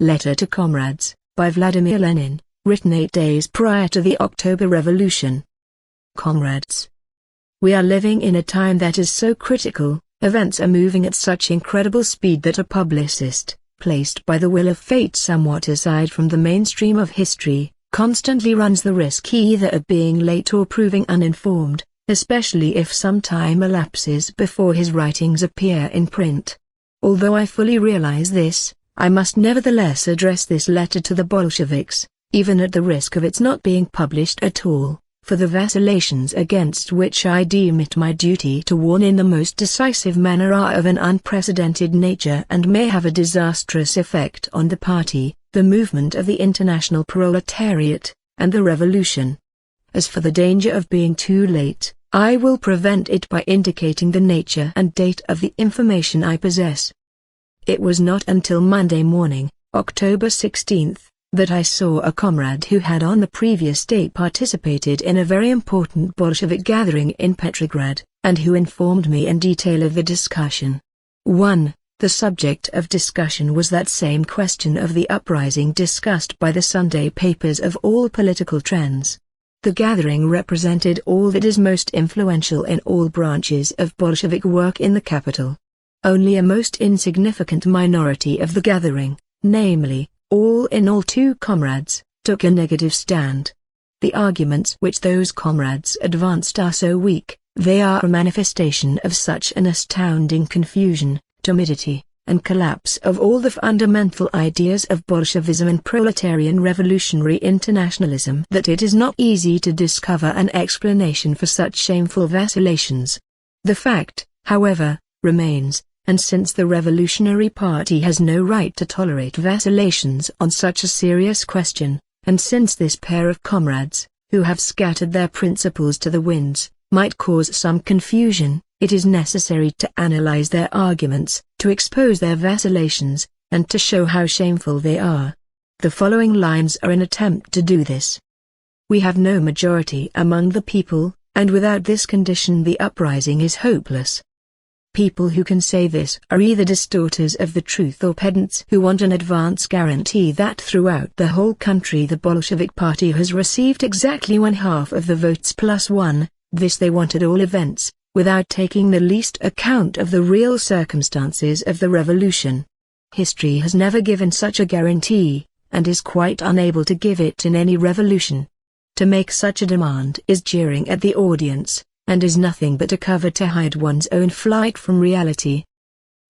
Letter to Comrades, by Vladimir Lenin, written 8 days prior to the October Revolution. Comrades. We are living in a time that is so critical, events are moving at such incredible speed that a publicist, placed by the will of fate somewhat aside from the mainstream of history, constantly runs the risk either of being late or proving uninformed, especially if some time elapses before his writings appear in print. Although I fully realize this, I must nevertheless address this letter to the Bolsheviks, even at the risk of its not being published at all, for the vacillations against which I deem it my duty to warn in the most decisive manner are of an unprecedented nature and may have a disastrous effect on the party, the movement of the international proletariat, and the revolution. As for the danger of being too late, I will prevent it by indicating the nature and date of the information I possess. It was not until Monday morning, October 16th, that I saw a comrade who had on the previous day participated in a very important Bolshevik gathering in Petrograd, and who informed me in detail of the discussion. 1. The subject of discussion was that same question of the uprising discussed by the Sunday papers of all political trends. The gathering represented all that is most influential in all branches of Bolshevik work in the capital. Only a most insignificant minority of the gathering, namely, all in all 2 comrades, took a negative stand. The arguments which those comrades advanced are so weak, they are a manifestation of such an astounding confusion, timidity, and collapse of all the fundamental ideas of Bolshevism and proletarian revolutionary internationalism that it is not easy to discover an explanation for such shameful vacillations. The fact, however, remains, and since the Revolutionary Party has no right to tolerate vacillations on such a serious question, and since this pair of comrades, who have scattered their principles to the winds, might cause some confusion, it is necessary to analyze their arguments, to expose their vacillations, and to show how shameful they are. The following lines are an attempt to do this. We have no majority among the people, and without this condition the uprising is hopeless. People who can say this are either distorters of the truth or pedants who want an advance guarantee that throughout the whole country the Bolshevik party has received exactly 1/2 of the votes plus 1, this they want at all events, without taking the least account of the real circumstances of the revolution. History has never given such a guarantee, and is quite unable to give it in any revolution. To make such a demand is jeering at the audience, and is nothing but a cover to hide one's own flight from reality.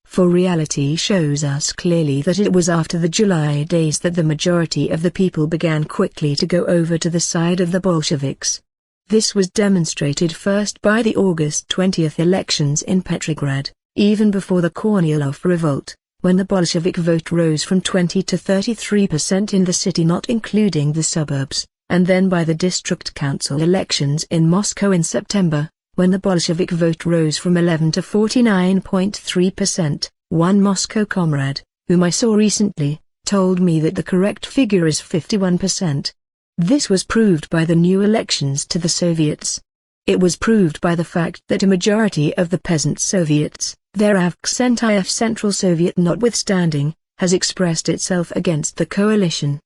For reality shows us clearly that it was after the July days that the majority of the people began quickly to go over to the side of the Bolsheviks. This was demonstrated first by the August 20th elections in Petrograd, even before the Kornilov revolt, when the Bolshevik vote rose from 20 to 33% in the city not including the suburbs, and then by the district council elections in Moscow in September, when the Bolshevik vote rose from 11 to 49.3%. One Moscow comrade, whom I saw recently, told me that the correct figure is 51%. This was proved by the new elections to the Soviets. It was proved by the fact that a majority of the peasant Soviets, their Avksentiev Central Soviet notwithstanding, has expressed itself against the coalition.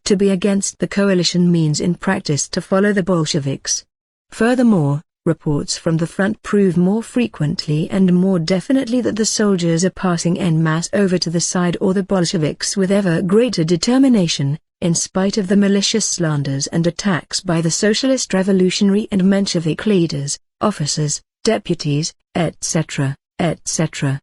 To be against the coalition means in practice to follow the Bolsheviks. Furthermore, reports from the front prove more frequently and more definitely that the soldiers are passing en masse over to the side or the Bolsheviks with ever greater determination, in spite of the malicious slanders and attacks by the Socialist Revolutionary and Menshevik leaders, officers, deputies, etc., etc.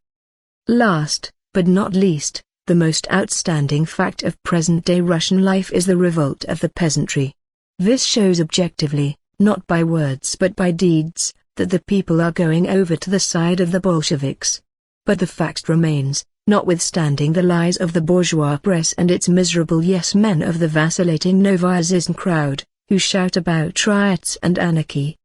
Last, but not least, the most outstanding fact of present-day Russian life is the revolt of the peasantry. This shows objectively, not by words but by deeds, that the people are going over to the side of the Bolsheviks. But the fact remains, notwithstanding the lies of the bourgeois press and its miserable yes-men of the vacillating Novaya crowd, who shout about riots and anarchy.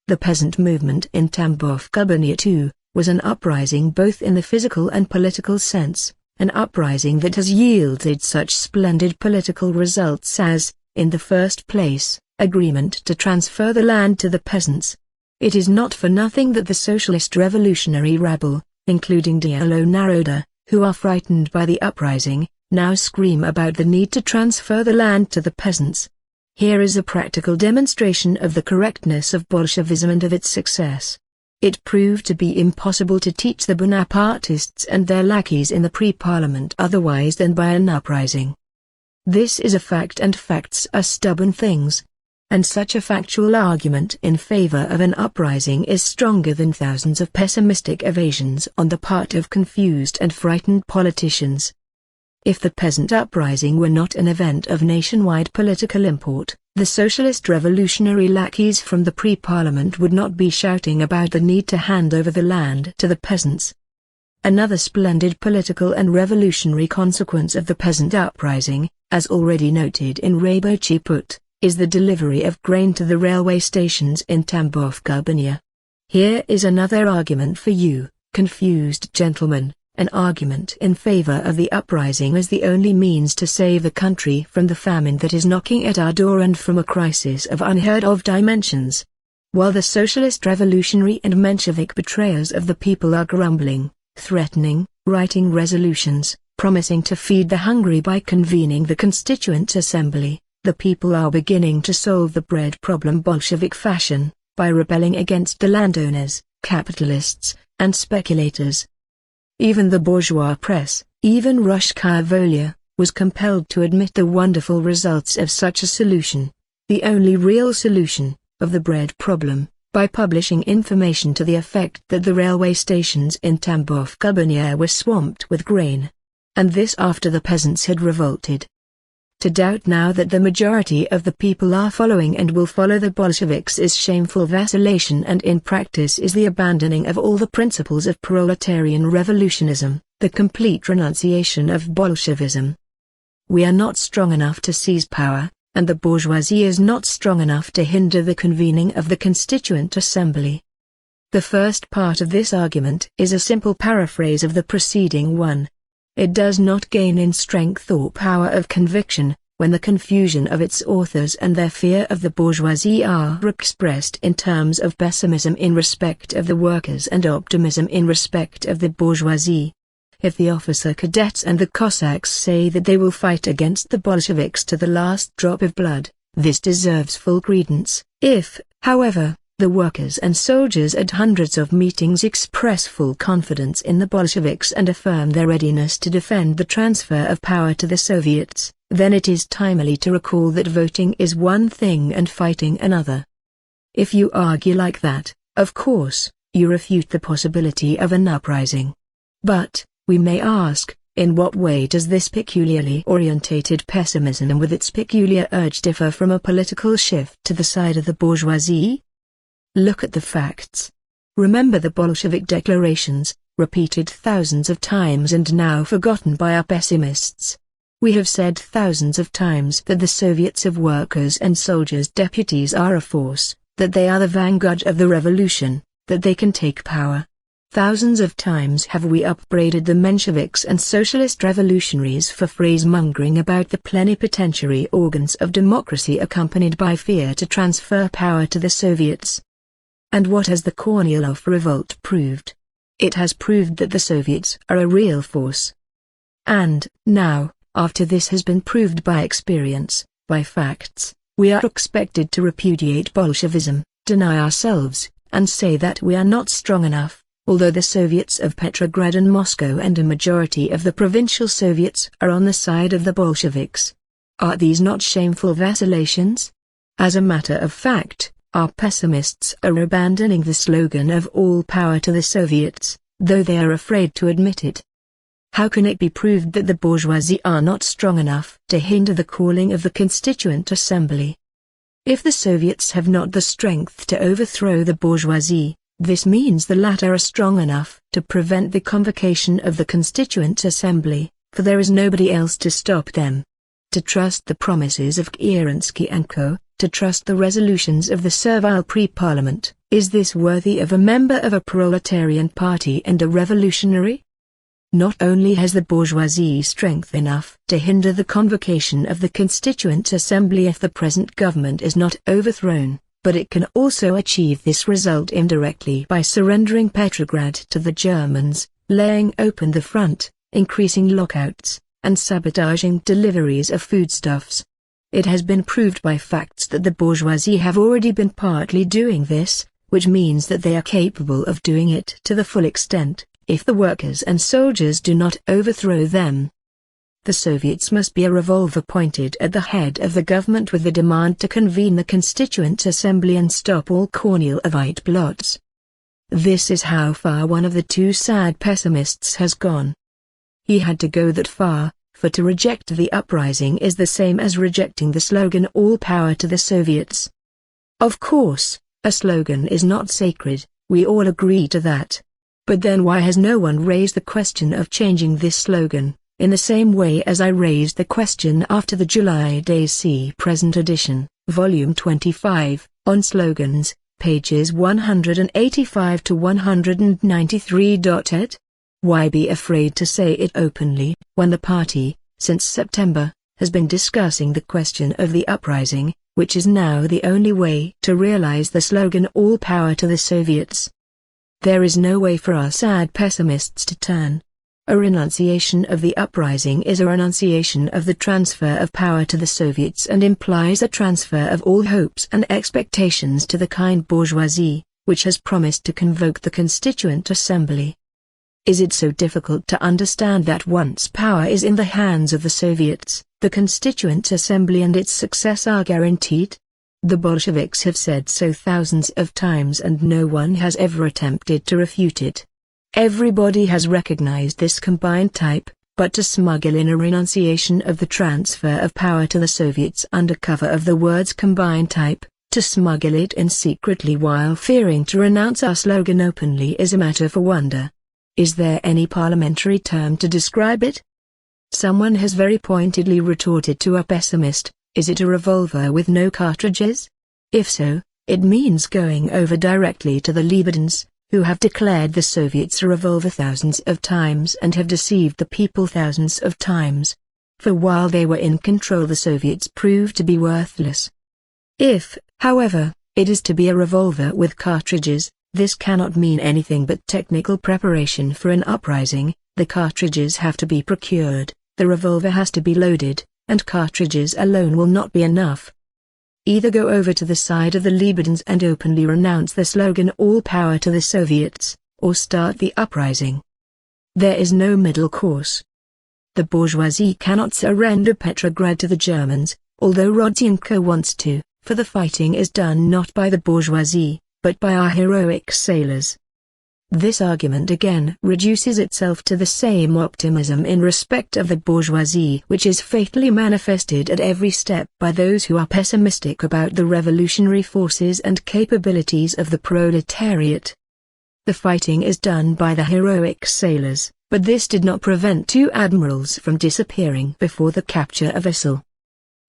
The peasant movement in Tambov-Gubernia too, was an uprising both in the physical and political sense. An uprising that has yielded such splendid political results as, in the first place, agreement to transfer the land to the peasants. It is not for nothing that the socialist revolutionary rabble, including Dielo Naroda, who are frightened by the uprising, now scream about the need to transfer the land to the peasants. Here is a practical demonstration of the correctness of Bolshevism and of its success. It proved to be impossible to teach the Bonapartists and their lackeys in the pre-parliament otherwise than by an uprising. This is a fact, and facts are stubborn things. And such a factual argument in favor of an uprising is stronger than thousands of pessimistic evasions on the part of confused and frightened politicians. If the peasant uprising were not an event of nationwide political import, the socialist revolutionary lackeys from the pre-parliament would not be shouting about the need to hand over the land to the peasants. Another splendid political and revolutionary consequence of the peasant uprising, as already noted in Rabochy Put, is the delivery of grain to the railway stations in Tambov-Gubernia. Here is another argument for you, confused gentlemen, an argument in favor of the uprising as the only means to save the country from the famine that is knocking at our door and from a crisis of unheard-of dimensions. While the socialist revolutionary and Menshevik betrayers of the people are grumbling, threatening, writing resolutions, promising to feed the hungry by convening the Constituent Assembly, the people are beginning to solve the bread problem Bolshevik fashion, by rebelling against the landowners, capitalists, and speculators. Even the bourgeois press, even Ruskaya Volia, was compelled to admit the wonderful results of such a solution, the only real solution, of the bread problem, by publishing information to the effect that the railway stations in Tambov-Gubernia were swamped with grain. And this after the peasants had revolted. To doubt now that the majority of the people are following and will follow the Bolsheviks is shameful vacillation, and in practice is the abandoning of all the principles of proletarian revolutionism, the complete renunciation of Bolshevism. We are not strong enough to seize power, and the bourgeoisie is not strong enough to hinder the convening of the Constituent Assembly. The first part of this argument is a simple paraphrase of the preceding one. It does not gain in strength or power of conviction, when the confusion of its authors and their fear of the bourgeoisie are expressed in terms of pessimism in respect of the workers and optimism in respect of the bourgeoisie. If the officer cadets and the Cossacks say that they will fight against the Bolsheviks to the last drop of blood, this deserves full credence. If, however, the workers and soldiers at hundreds of meetings express full confidence in the Bolsheviks and affirm their readiness to defend the transfer of power to the Soviets, then it is timely to recall that voting is one thing and fighting another. If you argue like that, of course, you refute the possibility of an uprising. But, we may ask, in what way does this peculiarly orientated pessimism with its peculiar urge differ from a political shift to the side of the bourgeoisie? Look at the facts. Remember the Bolshevik declarations, repeated thousands of times and now forgotten by our pessimists. We have said thousands of times that the Soviets of workers and soldiers' deputies are a force, that they are the vanguard of the revolution, that they can take power. Thousands of times have we upbraided the Mensheviks and socialist revolutionaries for phrase-mongering about the plenipotentiary organs of democracy accompanied by fear to transfer power to the Soviets. And what has the Kornilov revolt proved? It has proved that the Soviets are a real force. And, now, after this has been proved by experience, by facts, we are expected to repudiate Bolshevism, deny ourselves, and say that we are not strong enough, although the Soviets of Petrograd and Moscow and a majority of the provincial Soviets are on the side of the Bolsheviks. Are these not shameful vacillations? As a matter of fact, our pessimists are abandoning the slogan of all power to the Soviets, though they are afraid to admit it. How can it be proved that the bourgeoisie are not strong enough to hinder the calling of the Constituent Assembly? If the Soviets have not the strength to overthrow the bourgeoisie, this means the latter are strong enough to prevent the convocation of the Constituent Assembly, for there is nobody else to stop them. To trust the promises of Kerensky and Co., to trust the resolutions of the servile pre-parliament, is this worthy of a member of a proletarian party and a revolutionary? Not only has the bourgeoisie strength enough to hinder the convocation of the Constituent Assembly if the present government is not overthrown, but it can also achieve this result indirectly by surrendering Petrograd to the Germans, laying open the front, increasing lockouts, and sabotaging deliveries of foodstuffs. It has been proved by facts that the bourgeoisie have already been partly doing this, which means that they are capable of doing it to the full extent, if the workers and soldiers do not overthrow them. The Soviets must be a revolver pointed at the head of the government with the demand to convene the Constituent Assembly and stop all Kornilovite plots. This is how far one of the two sad pessimists has gone. He had to go that far, for to reject the uprising is the same as rejecting the slogan "All Power to the Soviets." Of course, a slogan is not sacred, we all agree to that. But then why has no one raised the question of changing this slogan, in the same way as I raised the question after the July Days See Present Edition, Volume 25, on slogans, pages 185 to 193. Et? Why be afraid to say it openly, when the party, since September, has been discussing the question of the uprising, which is now the only way to realize the slogan "All Power to the Soviets"? There is no way for us sad pessimists to turn. A renunciation of the uprising is a renunciation of the transfer of power to the Soviets and implies a transfer of all hopes and expectations to the kind bourgeoisie, which has promised to convoke the Constituent Assembly. Is it so difficult to understand that once power is in the hands of the Soviets, the Constituent Assembly and its success are guaranteed? The Bolsheviks have said so thousands of times and no one has ever attempted to refute it. Everybody has recognized this combined type, but to smuggle in a renunciation of the transfer of power to the Soviets under cover of the words combined type, to smuggle it in secretly while fearing to renounce our slogan openly is a matter for wonder. Is there any parliamentary term to describe it? Someone has very pointedly retorted to a pessimist, is it a revolver with no cartridges? If so, it means going over directly to the Libertans, who have declared the Soviets a revolver thousands of times and have deceived the people thousands of times. For while they were in control the Soviets proved to be worthless. If, however, it is to be a revolver with cartridges, this cannot mean anything but technical preparation for an uprising. The cartridges have to be procured, the revolver has to be loaded, and cartridges alone will not be enough. Either go over to the side of the Libertans and openly renounce the slogan "All Power to the Soviets," or start the uprising. There is no middle course. The bourgeoisie cannot surrender Petrograd to the Germans, although Rodzianko wants to, for the fighting is done not by the bourgeoisie, but by our heroic sailors. This argument again reduces itself to the same optimism in respect of the bourgeoisie which is fatally manifested at every step by those who are pessimistic about the revolutionary forces and capabilities of the proletariat. The fighting is done by the heroic sailors, but this did not prevent two admirals from disappearing before the capture of Ussel.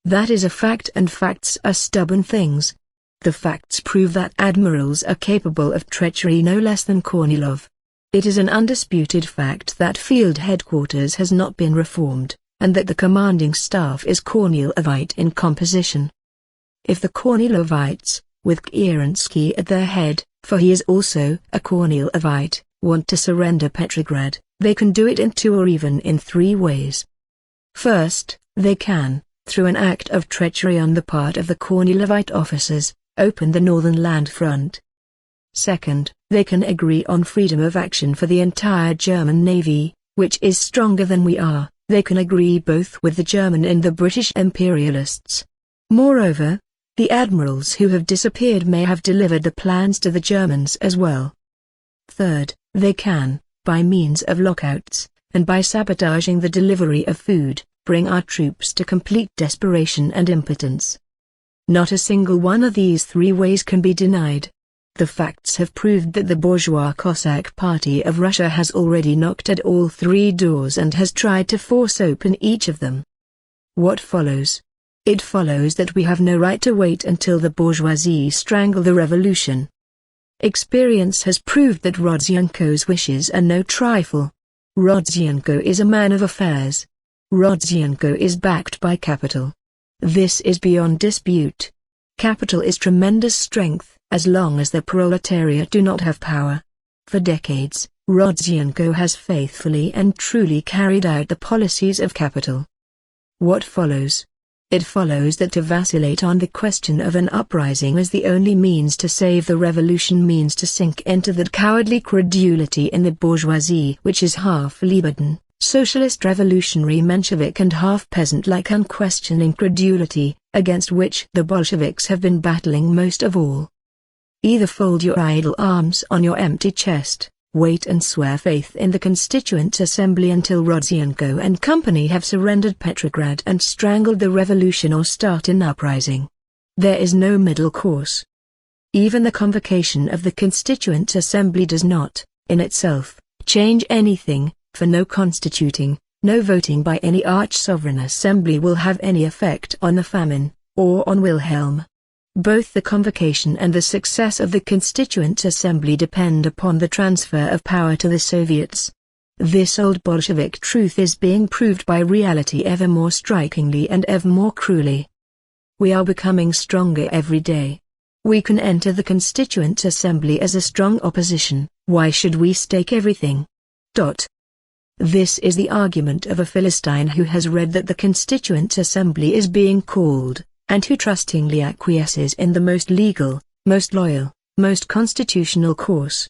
That is a fact, and facts are stubborn things. The facts prove that admirals are capable of treachery no less than Kornilov. It is an undisputed fact that field headquarters has not been reformed, and that the commanding staff is Kornilovite in composition. If the Kornilovites, with Kerensky at their head, for he is also a Kornilovite, want to surrender Petrograd, they can do it in 2 or even in 3 ways. First, they can, through an act of treachery on the part of the Kornilovite officers, open the northern land front. Second, they can agree on freedom of action for the entire German Navy, which is stronger than we are. They can agree both with the German and the British imperialists. Moreover, the admirals who have disappeared may have delivered the plans to the Germans as well. Third, they can, by means of lockouts, and by sabotaging the delivery of food, bring our troops to complete desperation and impotence. Not a single one of these 3 ways can be denied. The facts have proved that the bourgeois Cossack Party of Russia has already knocked at all 3 doors and has tried to force open each of them. What follows? It follows that we have no right to wait until the bourgeoisie strangle the revolution. Experience has proved that Rodzianko's wishes are no trifle. Rodzianko is a man of affairs. Rodzianko is backed by capital. This is beyond dispute. Capital is tremendous strength, as long as the proletariat do not have power. For decades, Rodzianko has faithfully and truly carried out the policies of capital. What follows? It follows that to vacillate on the question of an uprising as the only means to save the revolution means to sink into that cowardly credulity in the bourgeoisie which is half Libertin, socialist revolutionary Menshevik and half peasant-like unquestioning credulity, against which the Bolsheviks have been battling most of all. Either fold your idle arms on your empty chest, wait and swear faith in the Constituent Assembly until Rodzianko and company have surrendered Petrograd and strangled the revolution, or start an uprising. There is no middle course. Even the convocation of the Constituent Assembly does not, in itself, change anything, for no constituting, no voting by any arch-sovereign assembly will have any effect on the famine, or on Wilhelm. Both the convocation and the success of the Constituent Assembly depend upon the transfer of power to the Soviets. This old Bolshevik truth is being proved by reality ever more strikingly and ever more cruelly. We are becoming stronger every day. We can enter the Constituent Assembly as a strong opposition. Why should we stake everything? This is the argument of a Philistine who has read that the Constituent Assembly is being called, and who trustingly acquiesces in the most legal, most loyal, most constitutional course.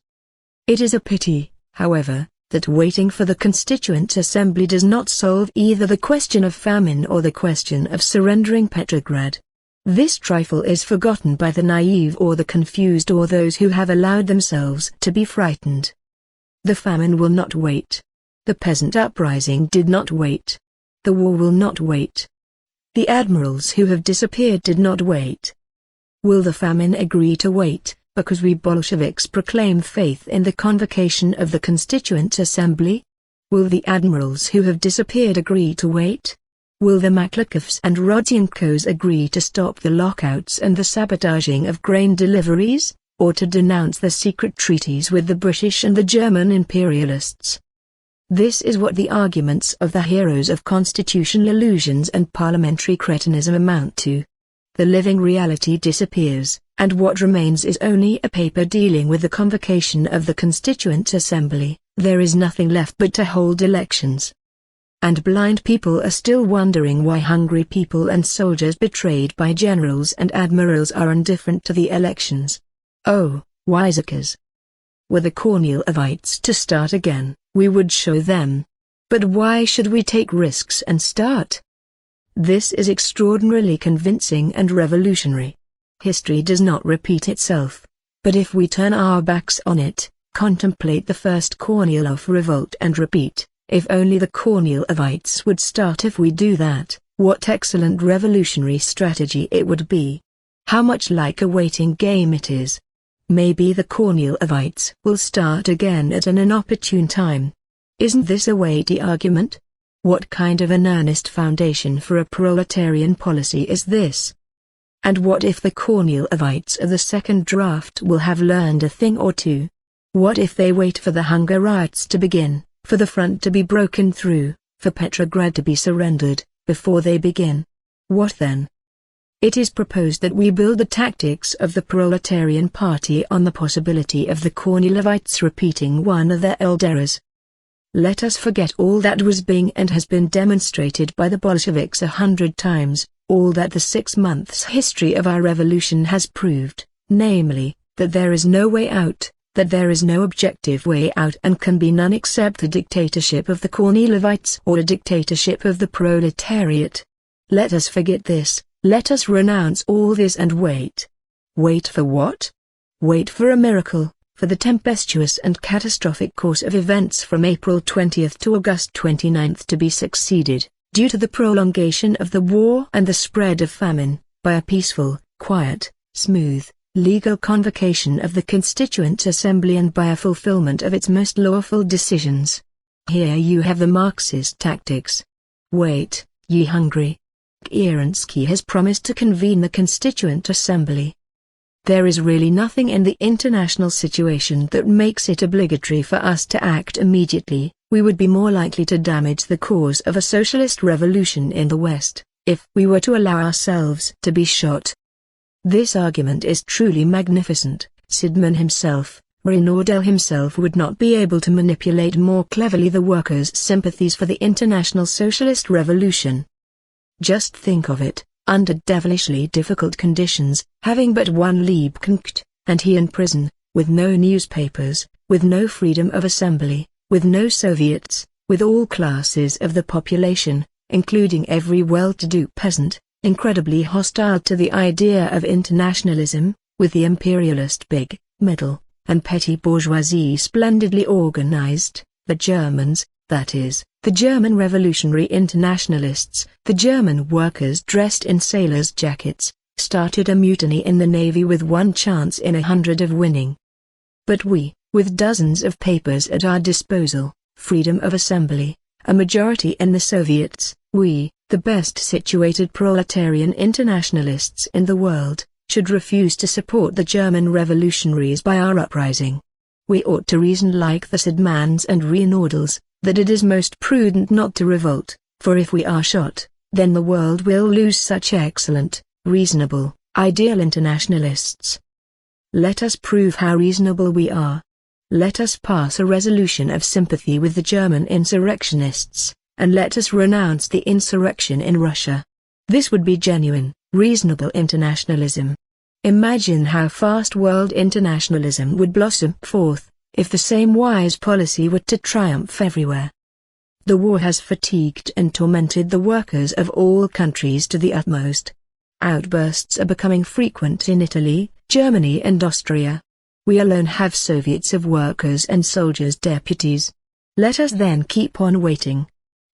It is a pity, however, that waiting for the Constituent Assembly does not solve either the question of famine or the question of surrendering Petrograd. This trifle is forgotten by the naive or the confused or those who have allowed themselves to be frightened. The famine will not wait. The peasant uprising did not wait. The war will not wait. The admirals who have disappeared did not wait. Will the famine agree to wait, because we Bolsheviks proclaim faith in the convocation of the Constituent Assembly? Will the admirals who have disappeared agree to wait? Will the Maklikovs and Rodziankos agree to stop the lockouts and the sabotaging of grain deliveries, or to denounce the secret treaties with the British and the German imperialists? This is what the arguments of the heroes of constitutional illusions and parliamentary cretinism amount to. The living reality disappears, and what remains is only a paper dealing with the convocation of the Constituent Assembly. There is nothing left but to hold elections. And blind people are still wondering why hungry people and soldiers betrayed by generals and admirals are indifferent to the elections. Oh, wiseacres! Were the Kornilovites to start again, we would show them. But why should we take risks and start? This is extraordinarily convincing and revolutionary. History does not repeat itself. But if we turn our backs on it, contemplate the first Kornilov revolt and repeat, if only the Kornilovites would start. If we do that, what excellent revolutionary strategy it would be. How much like a waiting game it is. Maybe the Kornilovites will start again at an inopportune time. Isn't this a weighty argument? What kind of an earnest foundation for a proletarian policy is this? And what if the Kornilovites of the second draft will have learned a thing or two? What if they wait for the hunger riots to begin, for the front to be broken through, for Petrograd to be surrendered, before they begin? What then? It is proposed that we build the tactics of the proletarian party on the possibility of the Kornilovites repeating one of their old errors. Let us forget all that was being and has been demonstrated by the Bolsheviks 100 times, all that the 6 months' history of our revolution has proved, namely, that there is no way out, that there is no objective way out and can be none except the dictatorship of the Kornilovites or a dictatorship of the proletariat. Let us forget this. Let us renounce all this and wait. Wait for what? Wait for a miracle, for the tempestuous and catastrophic course of events from April 20 to August 29 to be succeeded, due to the prolongation of the war and the spread of famine, by a peaceful, quiet, smooth, legal convocation of the Constituent Assembly and by a fulfillment of its most lawful decisions. Here you have the Marxist tactics. Wait, ye hungry. Kerensky has promised to convene the Constituent Assembly. There is really nothing in the international situation that makes it obligatory for us to act immediately. We would be more likely to damage the cause of a socialist revolution in the West, if we were to allow ourselves to be shot. This argument is truly magnificent. Sidman himself, Renaudel himself would not be able to manipulate more cleverly the workers' sympathies for the International Socialist Revolution. Just think of it, under devilishly difficult conditions, having but one Liebknecht, and he in prison, with no newspapers, with no freedom of assembly, with no Soviets, with all classes of the population, including every well-to-do peasant, incredibly hostile to the idea of internationalism, with the imperialist big, middle, and petty bourgeoisie splendidly organized, the Germans, that is, the German revolutionary internationalists, the German workers dressed in sailors' jackets, started a mutiny in the navy with one chance in 100 of winning. But we, with dozens of papers at our disposal, freedom of assembly, a majority in the Soviets, we, the best situated proletarian internationalists in the world, should refuse to support the German revolutionaries by our uprising. We ought to reason like the Sedmans and Renaudels, that it is most prudent not to revolt, for if we are shot, then the world will lose such excellent, reasonable, ideal internationalists. Let us prove how reasonable we are. Let us pass a resolution of sympathy with the German insurrectionists, and let us renounce the insurrection in Russia. This would be genuine, reasonable internationalism. Imagine how fast world internationalism would blossom forth, if the same wise policy were to triumph everywhere. The war has fatigued and tormented the workers of all countries to the utmost. Outbursts are becoming frequent in Italy, Germany and Austria. We alone have Soviets of workers and soldiers deputies. Let us then keep on waiting.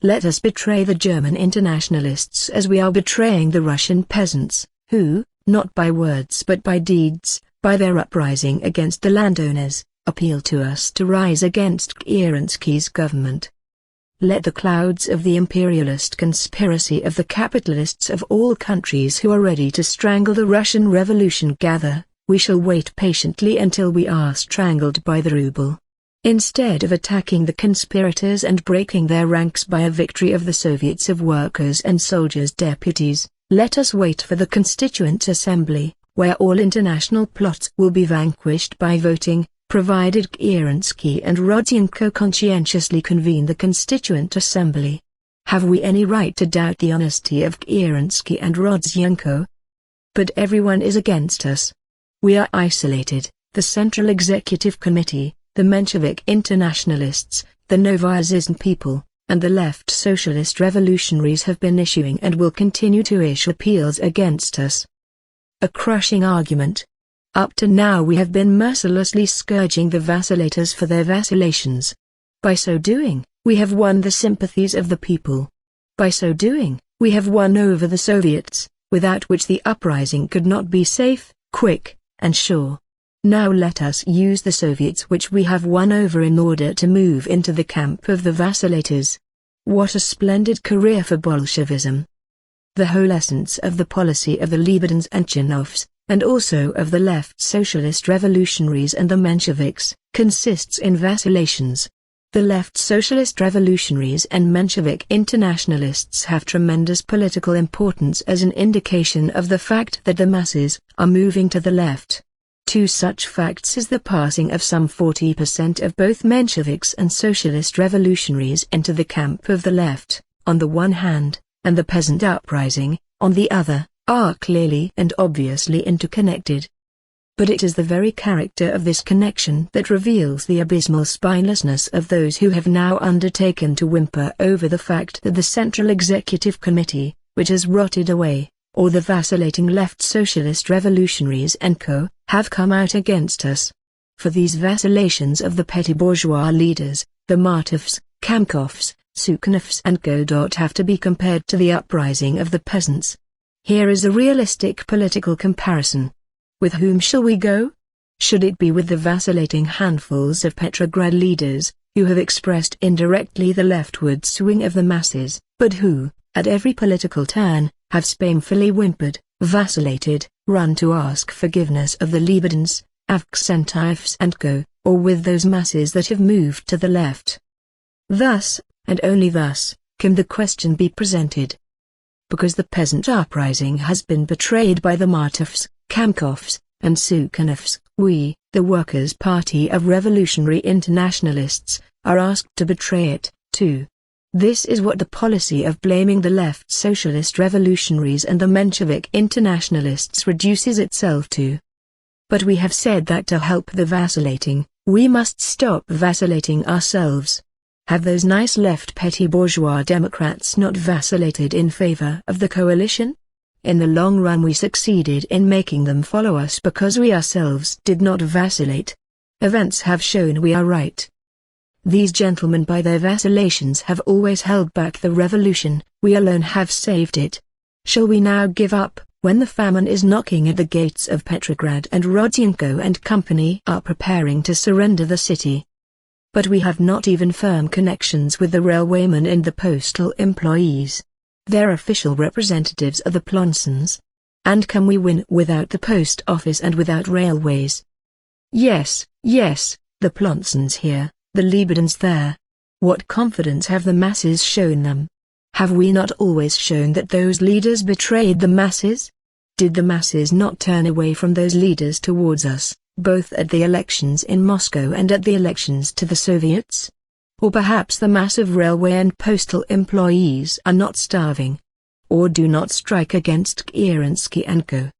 Let us betray the German internationalists as we are betraying the Russian peasants, who, not by words but by deeds, by their uprising against the landowners, appeal to us to rise against Kerensky's government. Let the clouds of the imperialist conspiracy of the capitalists of all countries who are ready to strangle the Russian Revolution gather. We shall wait patiently until we are strangled by the ruble. Instead of attacking the conspirators and breaking their ranks by a victory of the Soviets of workers and soldiers deputies, let us wait for the Constituent Assembly, where all international plots will be vanquished by voting, provided Kerensky and Rodzienko conscientiously convene the Constituent Assembly. Have we any right to doubt the honesty of Kerensky and Rodzienko? But everyone is against us. We are isolated, the Central Executive Committee, the Menshevik internationalists, the Novozizn people, and the left socialist revolutionaries have been issuing and will continue to issue appeals against us. A crushing argument. Up to now we have been mercilessly scourging the vacillators for their vacillations. By so doing, we have won the sympathies of the people. By so doing, we have won over the Soviets, without which the uprising could not be safe, quick, and sure. Now let us use the Soviets which we have won over in order to move into the camp of the vacillators. What a splendid career for Bolshevism! The whole essence of the policy of the Lebedins and Chinovs, and also of the left socialist revolutionaries and the Mensheviks, consists in vacillations. The left socialist revolutionaries and Menshevik internationalists have tremendous political importance as an indication of the fact that the masses are moving to the left. Two such facts is the passing of some 40% of both Mensheviks and socialist revolutionaries into the camp of the left, on the one hand, and the peasant uprising, on the other, are clearly and obviously interconnected. But it is the very character of this connection that reveals the abysmal spinelessness of those who have now undertaken to whimper over the fact that the Central Executive Committee, which has rotted away, or the vacillating left socialist revolutionaries and co., have come out against us. For these vacillations of the petty bourgeois leaders, the Martovs, Kamkovs, Sukhanovs and co. have to be compared to the uprising of the peasants. Here is a realistic political comparison. With whom shall we go? Should it be with the vacillating handfuls of Petrograd leaders, who have expressed indirectly the leftward swing of the masses, but who, at every political turn, have shamefully whimpered, vacillated, run to ask forgiveness of the Lebedins, Avksentievs and co., or with those masses that have moved to the left? Thus, and only thus, can the question be presented. Because the peasant uprising has been betrayed by the Martovs, Kamkovs, and Sukhanovs, We, the Workers' Party of Revolutionary Internationalists, are asked to betray it, too. This is what the policy of blaming the left socialist revolutionaries and the Menshevik internationalists reduces itself to. But we have said that to help the vacillating, we must stop vacillating ourselves. Have those nice left petty bourgeois Democrats not vacillated in favor of the coalition? In the long run we succeeded in making them follow us because we ourselves did not vacillate. Events have shown we are right. These gentlemen by their vacillations have always held back the revolution, we alone have saved it. Shall we now give up, when the famine is knocking at the gates of Petrograd and Rodzianko and company are preparing to surrender the city? But we have not even firm connections with the railwaymen and the postal employees. Their official representatives are the Plonsons. And can we win without the post office and without railways? Yes, the Plonsons here, the Liebedens there. What confidence have the masses shown them? Have we not always shown that those leaders betrayed the masses? Did the masses not turn away from those leaders towards us, both at the elections in Moscow and at the elections to the Soviets? Or perhaps the mass of railway and postal employees are not starving? Or do not strike against Kerensky and Co.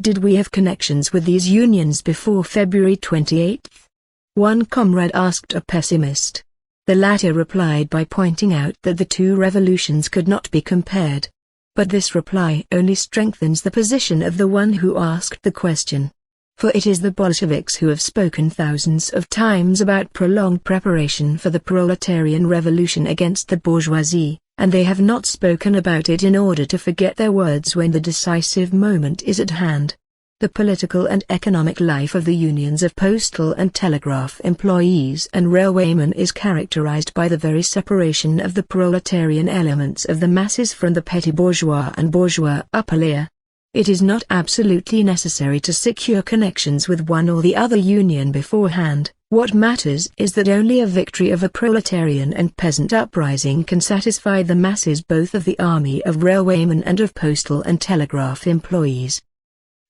Did we have connections with these unions before February 28? One comrade asked a pessimist. The latter replied by pointing out that the two revolutions could not be compared. But this reply only strengthens the position of the one who asked the question. For it is the Bolsheviks who have spoken thousands of times about prolonged preparation for the proletarian revolution against the bourgeoisie, and they have not spoken about it in order to forget their words when the decisive moment is at hand. The political and economic life of the unions of postal and telegraph employees and railwaymen is characterized by the very separation of the proletarian elements of the masses from the petty bourgeois and bourgeois upper layer. It is not absolutely necessary to secure connections with one or the other union beforehand. What matters is that only a victory of a proletarian and peasant uprising can satisfy the masses both of the army of railwaymen and of postal and telegraph employees.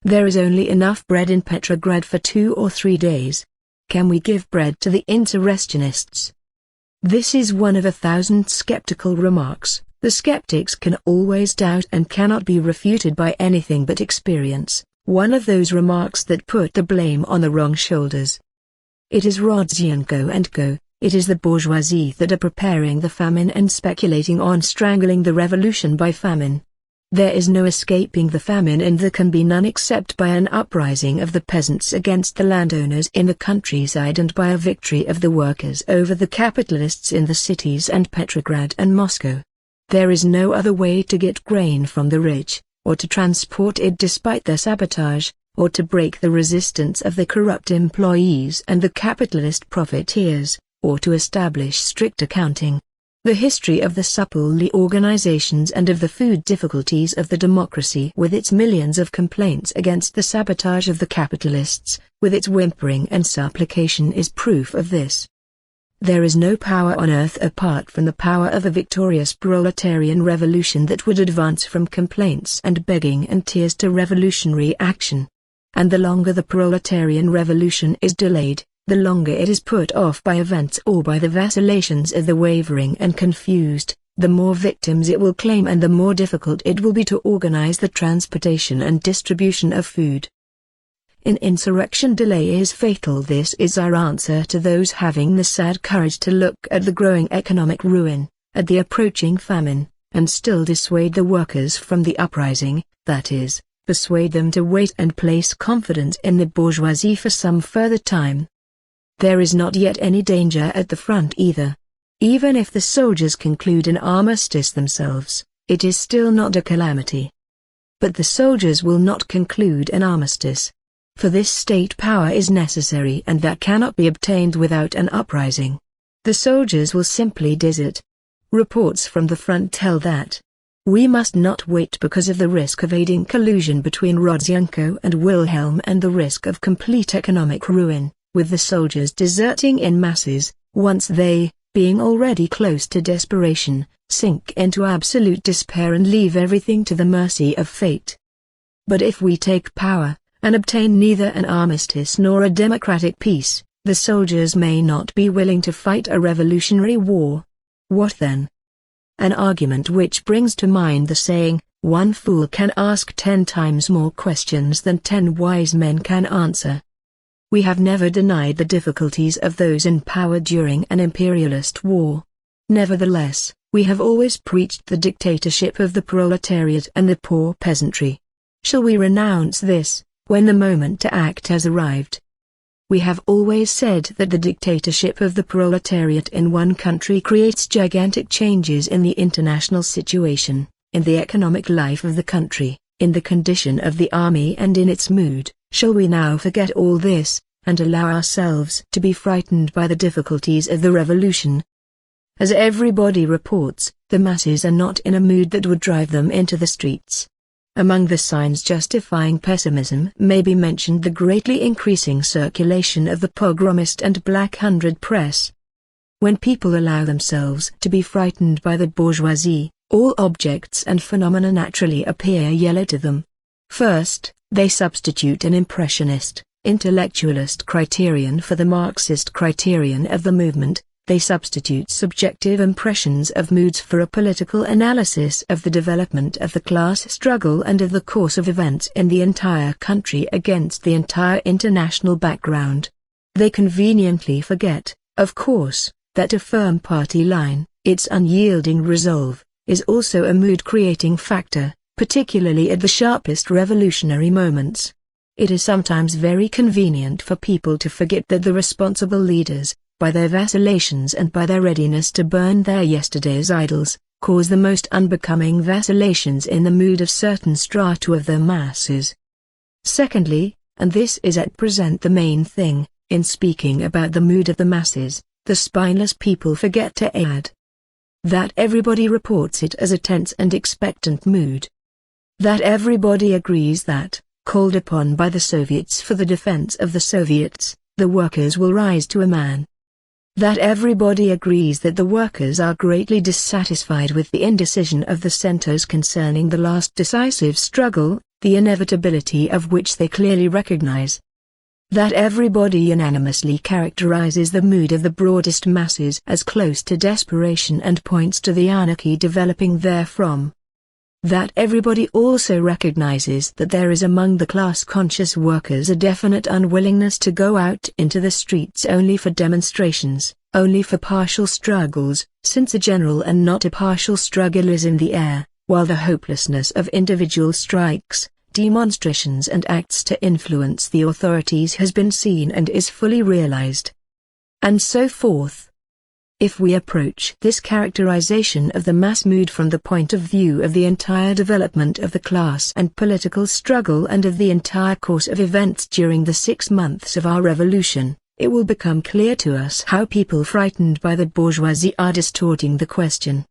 There is only enough bread in Petrograd for 2 or 3 days. Can we give bread to the insurrectionists? This is one of 1,000 skeptical remarks. The skeptics can always doubt and cannot be refuted by anything but experience, one of those remarks that put the blame on the wrong shoulders. It is Rodzianko and Co., it is the bourgeoisie that are preparing the famine and speculating on strangling the revolution by famine. There is no escaping the famine, and there can be none except by an uprising of the peasants against the landowners in the countryside and by a victory of the workers over the capitalists in the cities and Petrograd and Moscow. There is no other way to get grain from the rich, or to transport it despite their sabotage, or to break the resistance of the corrupt employees and the capitalist profiteers, or to establish strict accounting. The history of the supple organizations and of the food difficulties of the democracy with its millions of complaints against the sabotage of the capitalists, with its whimpering and supplication is proof of this. There is no power on earth apart from the power of a victorious proletarian revolution that would advance from complaints and begging and tears to revolutionary action. And the longer the proletarian revolution is delayed, the longer it is put off by events or by the vacillations of the wavering and confused, the more victims it will claim and the more difficult it will be to organize the transportation and distribution of food. In insurrection delay is fatal. This is our answer to those having the sad courage to look at the growing economic ruin, at the approaching famine, and still dissuade the workers from the uprising, that is, persuade them to wait and place confidence in the bourgeoisie for some further time. There is not yet any danger at the front either. Even if the soldiers conclude an armistice themselves, it is still not a calamity. But the soldiers will not conclude an armistice. For this state power is necessary, and that cannot be obtained without an uprising. The soldiers will simply desert. Reports from the front tell that. We must not wait because of the risk of aiding collusion between Rodzianko and Wilhelm and the risk of complete economic ruin, with the soldiers deserting in masses, once they, being already close to desperation, sink into absolute despair and leave everything to the mercy of fate. But if we take power, and obtain neither an armistice nor a democratic peace, the soldiers may not be willing to fight a revolutionary war. What then? An argument which brings to mind the saying, "One fool can ask 10 times more questions than 10 wise men can answer." We have never denied the difficulties of those in power during an imperialist war. Nevertheless, we have always preached the dictatorship of the proletariat and the poor peasantry. Shall we renounce this, when the moment to act has arrived? We have always said that the dictatorship of the proletariat in one country creates gigantic changes in the international situation, in the economic life of the country, in the condition of the army and in its mood. Shall we now forget all this, and allow ourselves to be frightened by the difficulties of the revolution? As everybody reports, the masses are not in a mood that would drive them into the streets. Among the signs justifying pessimism may be mentioned the greatly increasing circulation of the pogromist and Black Hundred press. When people allow themselves to be frightened by the bourgeoisie, all objects and phenomena naturally appear yellow to them. First, they substitute an impressionist, intellectualist criterion for the Marxist criterion of the movement. They substitute subjective impressions of moods for a political analysis of the development of the class struggle and of the course of events in the entire country against the entire international background. They conveniently forget, of course, that a firm party line, its unyielding resolve, is also a mood-creating factor, particularly at the sharpest revolutionary moments. It is sometimes very convenient for people to forget that the responsible leaders, by their vacillations and by their readiness to burn their yesterday's idols, cause the most unbecoming vacillations in the mood of certain strata of the masses. Secondly, and this is at present the main thing, in speaking about the mood of the masses, the spineless people forget to add that everybody reports it as a tense and expectant mood. That everybody agrees that, called upon by the Soviets for the defense of the Soviets, the workers will rise to a man. That everybody agrees that the workers are greatly dissatisfied with the indecision of the centers concerning the last decisive struggle, the inevitability of which they clearly recognize. That everybody unanimously characterizes the mood of the broadest masses as close to desperation and points to the anarchy developing therefrom. That everybody also recognizes that there is among the class-conscious workers a definite unwillingness to go out into the streets only for demonstrations, only for partial struggles, since a general and not a partial struggle is in the air, while the hopelessness of individual strikes, demonstrations and acts to influence the authorities has been seen and is fully realized. And so forth. If we approach this characterization of the mass mood from the point of view of the entire development of the class and political struggle and of the entire course of events during the 6 months of our revolution, it will become clear to us how people frightened by the bourgeoisie are distorting the question.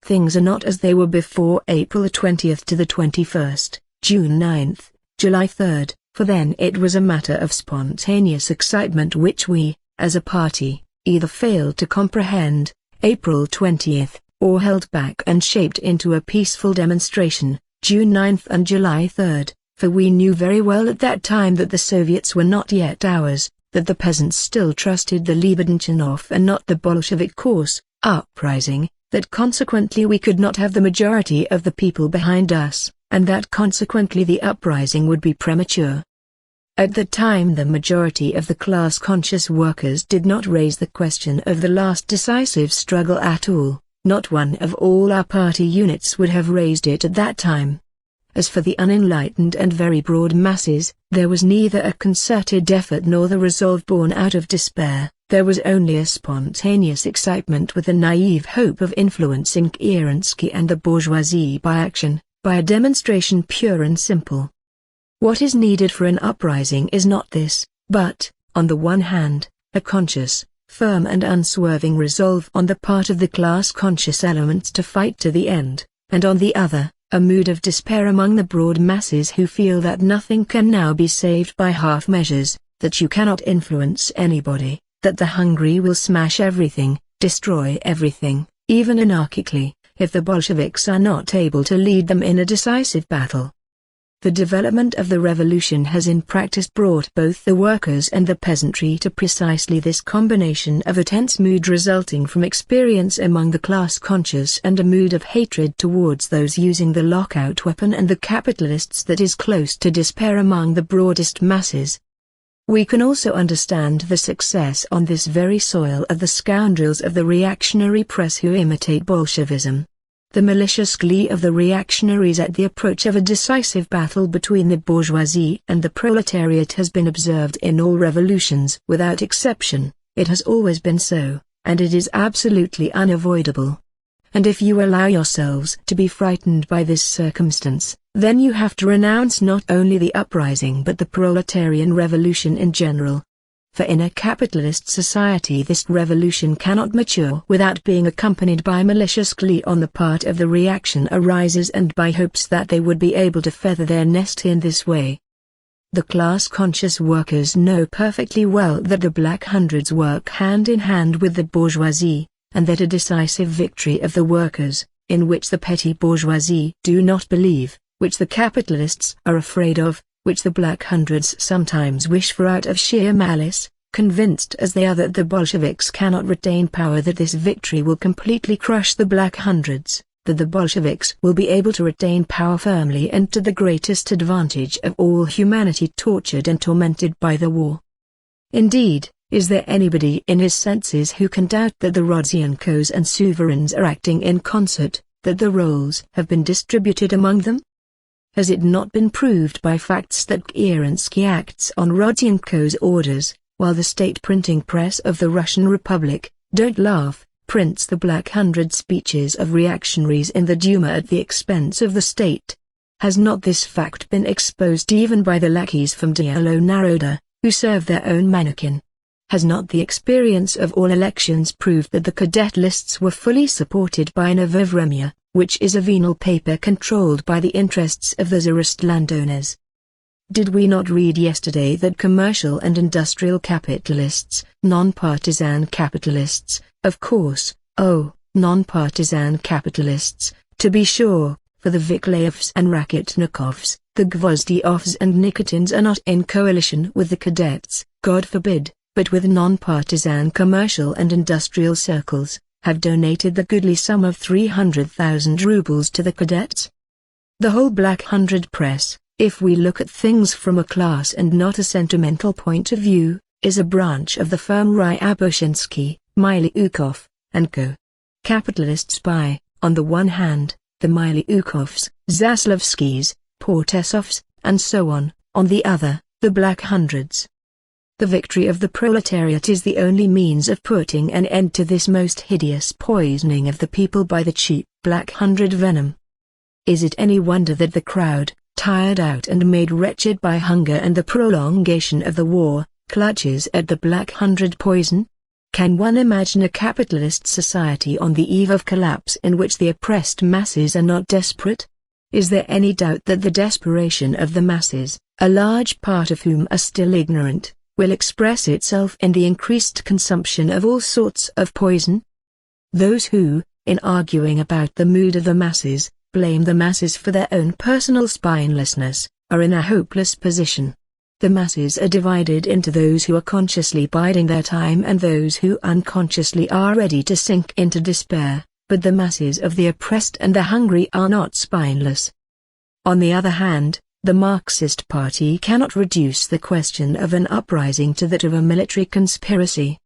Things are not as they were before April 20th to the 21st, June 9th, July 3rd, for then it was a matter of spontaneous excitement which we, as a party, either failed to comprehend, April 20th, or held back and shaped into a peaceful demonstration, June 9th and July 3rd, for we knew very well at that time that the Soviets were not yet ours, that the peasants still trusted the Lebednchenov and not the Bolshevik course, uprising, that consequently we could not have the majority of the people behind us, and that consequently the uprising would be premature. At the time the majority of the class-conscious workers did not raise the question of the last decisive struggle at all, not one of all our party units would have raised it at that time. As for the unenlightened and very broad masses, there was neither a concerted effort nor the resolve born out of despair, there was only a spontaneous excitement with a naive hope of influencing Kerensky and the bourgeoisie by action, by a demonstration pure and simple. What is needed for an uprising is not this, but, on the one hand, a conscious, firm and unswerving resolve on the part of the class-conscious elements to fight to the end, and on the other, a mood of despair among the broad masses who feel that nothing can now be saved by half measures, that you cannot influence anybody, that the hungry will smash everything, destroy everything, even anarchically, if the Bolsheviks are not able to lead them in a decisive battle. The development of the revolution has in practice brought both the workers and the peasantry to precisely this combination of a tense mood resulting from experience among the class conscious and a mood of hatred towards those using the lockout weapon and the capitalists that is close to despair among the broadest masses. We can also understand the success on this very soil of the scoundrels of the reactionary press who imitate Bolshevism. The malicious glee of the reactionaries at the approach of a decisive battle between the bourgeoisie and the proletariat has been observed in all revolutions without exception. It has always been so, and it is absolutely unavoidable. And if you allow yourselves to be frightened by this circumstance, then you have to renounce not only the uprising but the proletarian revolution in general. For in a capitalist society this revolution cannot mature without being accompanied by malicious glee on the part of the reaction arises and by hopes that they would be able to feather their nest in this way. The class-conscious workers know perfectly well that the Black Hundreds work hand in hand with the bourgeoisie, and that a decisive victory of the workers, in which the petty bourgeoisie do not believe, which the capitalists are afraid of, which the Black Hundreds sometimes wish for out of sheer malice, convinced as they are that the Bolsheviks cannot retain power, that this victory will completely crush the Black Hundreds, that the Bolsheviks will be able to retain power firmly and to the greatest advantage of all humanity tortured and tormented by the war. Indeed, is there anybody in his senses who can doubt that the Rodzienkos and sovereigns are acting in concert, that the roles have been distributed among them? Has it not been proved by facts that Kerensky acts on Rodzienko's orders, while the state printing press of the Russian Republic, don't laugh, prints the Black Hundred speeches of reactionaries in the Duma at the expense of the state? Has not this fact been exposed even by the lackeys from Dielo Naroda, who serve their own mannequin? Has not the experience of all elections proved that the cadet lists were fully supported by Novo Vremya, which is a venal paper controlled by the interests of the Tsarist landowners? Did we not read yesterday that commercial and industrial capitalists, non-partisan capitalists, of course, non-partisan capitalists, to be sure, for the Viklayevs and Rakitnikovs, the Gvozdyovs and Nikotins are not in coalition with the cadets, God forbid, but with non-partisan commercial and industrial circles, have donated the goodly sum of 300,000 rubles to the cadets? The whole Black Hundred press, if we look at things from a class and not a sentimental point of view, is a branch of the firm Ryabushinsky, Miliukov, and Co. Capitalists by, on the one hand, the Miliukovs, Zaslavskys, Portesovs, and so on the other, the Black Hundreds. The victory of the proletariat is the only means of putting an end to this most hideous poisoning of the people by the cheap Black Hundred venom. Is it any wonder that the crowd, tired out and made wretched by hunger and the prolongation of the war, clutches at the Black Hundred poison? Can one imagine a capitalist society on the eve of collapse in which the oppressed masses are not desperate? Is there any doubt that the desperation of the masses, a large part of whom are still ignorant, will express itself in the increased consumption of all sorts of poison? Those who, in arguing about the mood of the masses, blame the masses for their own personal spinelessness, are in a hopeless position. The masses are divided into those who are consciously biding their time and those who unconsciously are ready to sink into despair, but the masses of the oppressed and the hungry are not spineless. On the other hand, the Marxist Party cannot reduce the question of an uprising to that of a military conspiracy.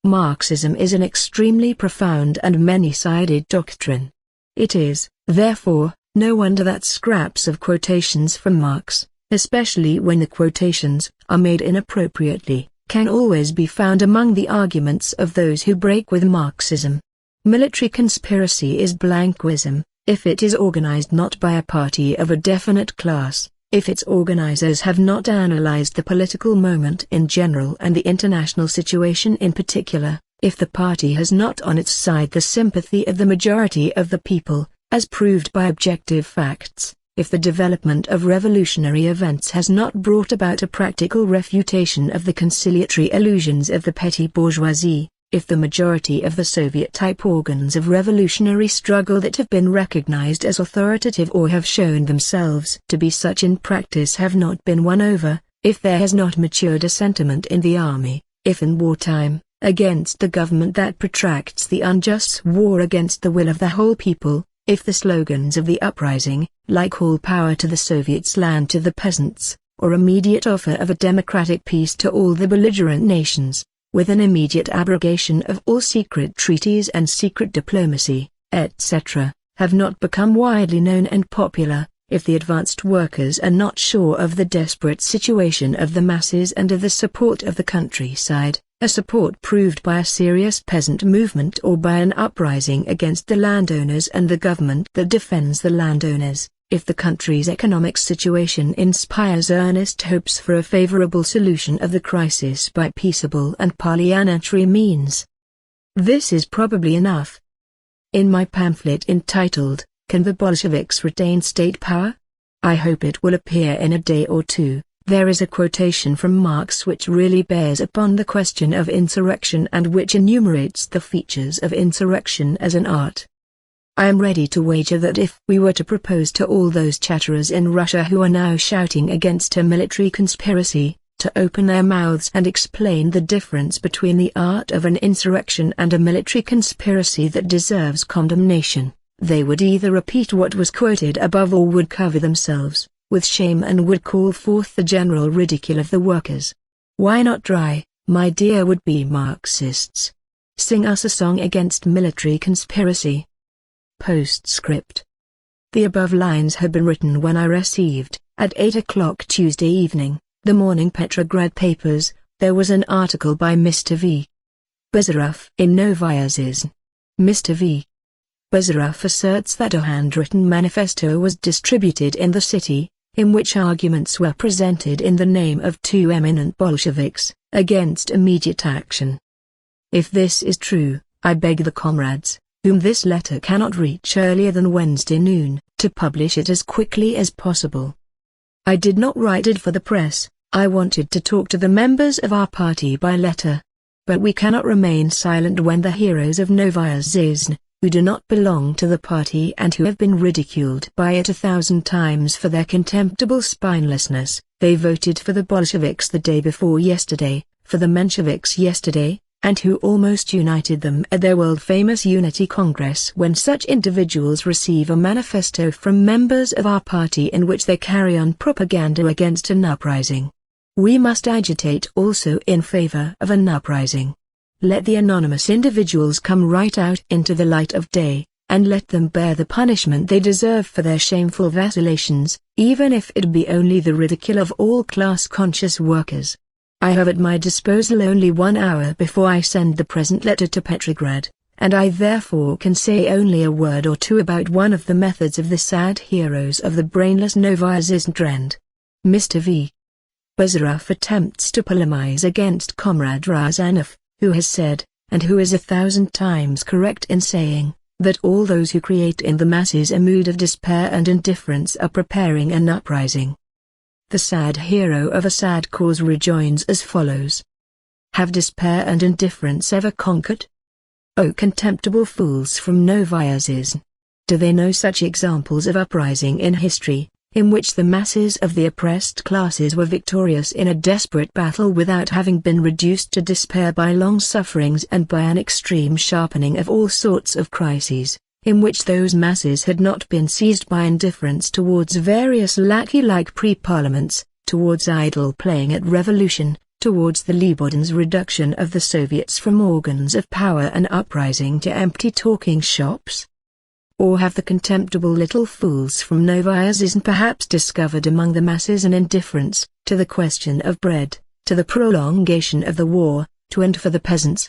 Marxism is an extremely profound and many-sided doctrine. It is, therefore, no wonder that scraps of quotations from Marx, especially when the quotations are made inappropriately, can always be found among the arguments of those who break with Marxism. Military conspiracy is blanquism, if it is organized not by a party of a definite class, if its organizers have not analyzed the political moment in general and the international situation in particular, if the party has not on its side the sympathy of the majority of the people, as proved by objective facts, if the development of revolutionary events has not brought about a practical refutation of the conciliatory illusions of the petty bourgeoisie, if the majority of the Soviet-type organs of revolutionary struggle that have been recognized as authoritative or have shown themselves to be such in practice have not been won over, if there has not matured a sentiment in the army, if in wartime, against the government that protracts the unjust war against the will of the whole people, if the slogans of the uprising, like all power to the Soviets, land to the peasants, or immediate offer of a democratic peace to all the belligerent nations, with an immediate abrogation of all secret treaties and secret diplomacy, etc., have not become widely known and popular, if the advanced workers are not sure of the desperate situation of the masses and of the support of the countryside, a support proved by a serious peasant movement or by an uprising against the landowners and the government that defends the landowners, if the country's economic situation inspires earnest hopes for a favorable solution of the crisis by peaceable and parliamentary means. This is probably enough. In my pamphlet entitled, "Can the Bolsheviks Retain State Power?" I hope it will appear in a day or two, there is a quotation from Marx which really bears upon the question of insurrection and which enumerates the features of insurrection as an art. I am ready to wager that if we were to propose to all those chatterers in Russia who are now shouting against a military conspiracy, to open their mouths and explain the difference between the art of an insurrection and a military conspiracy that deserves condemnation, they would either repeat what was quoted above or would cover themselves with shame and would call forth the general ridicule of the workers. Why not try, my dear would-be Marxists? Sing us a song against military conspiracy. Postscript. The above lines had been written when I received, at 8 o'clock Tuesday evening, the morning Petrograd papers. There was an article by Mr. V. Bazarov in Novaya Zhizn. Mr. V. Bazarov asserts that a handwritten manifesto was distributed in the city, in which arguments were presented in the name of two eminent Bolsheviks, against immediate action. If this is true, I beg the comrades, whom this letter cannot reach earlier than Wednesday noon, to publish it as quickly as possible. I did not write it for the press, I wanted to talk to the members of our party by letter. But we cannot remain silent when the heroes of Novaya Zhizn, who do not belong to the party and who have been ridiculed by it 1,000 times for their contemptible spinelessness, they voted for the Bolsheviks the day before yesterday, for the Mensheviks yesterday, and who almost united them at their world-famous Unity Congress. When such individuals receive a manifesto from members of our party in which they carry on propaganda against an uprising, we must agitate also in favor of an uprising. Let the anonymous individuals come right out into the light of day, and let them bear the punishment they deserve for their shameful vacillations, even if it be only the ridicule of all class-conscious workers. I have at my disposal only 1 hour before I send the present letter to Petrograd, and I therefore can say only a word or two about one of the methods of the sad heroes of the brainless Novaya Zhizn trend. Mr. V. Bazarov attempts to polemize against Comrade Razanov, who has said, and who is 1,000 times correct in saying, that all those who create in the masses a mood of despair and indifference are preparing an uprising. The sad hero of a sad cause rejoins as follows. Have despair and indifference ever conquered? O contemptible fools from Novaya Zhizn! Do they know such examples of uprising in history, in which the masses of the oppressed classes were victorious in a desperate battle without having been reduced to despair by long sufferings and by an extreme sharpening of all sorts of crises, in which those masses had not been seized by indifference towards various lackey-like pre-parliaments, towards idle playing at revolution, towards the Leibowden's reduction of the Soviets from organs of power and uprising to empty talking shops? Or have the contemptible little fools from Novaya Zhizn perhaps discovered among the masses an indifference, to the question of bread, to the prolongation of the war, to and for the peasants,